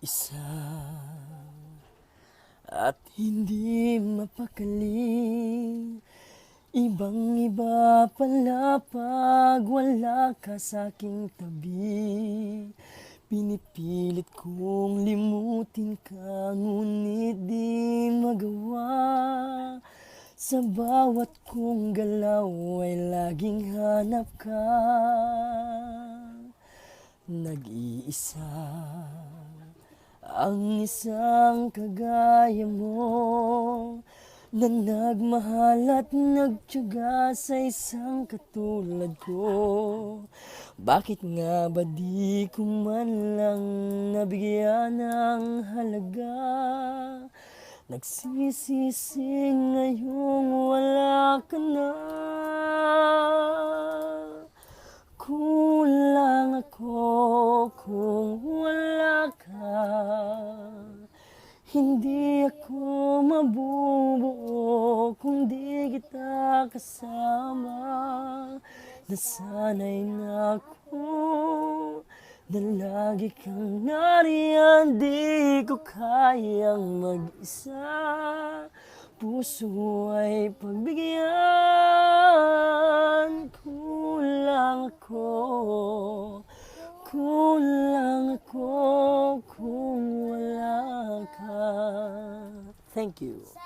Isa at hindi mapakali. Ibang-iba pala pag wala ka sa'king tabi. Pinipilit kong limutin ka, ngunit di magawa. Sa bawat kong galaw ay laging hanap ka. Nag-iisa ang isang kagaya mo, na nagmahal at nagtiyaga sa isang katulad ko. Bakit nga ba di ko man lang nabigyan ng halaga? Nagsisisi ngayong wala ka na. Kulang ako kung wala ka. Hindi ako mabubuo kung di kita kasama. Nasanay na ako na lagi kang nariyan. Di ko kayang mag-isa. Puso ay pagbigyan. Kulang ako kung wala ka. Thank you.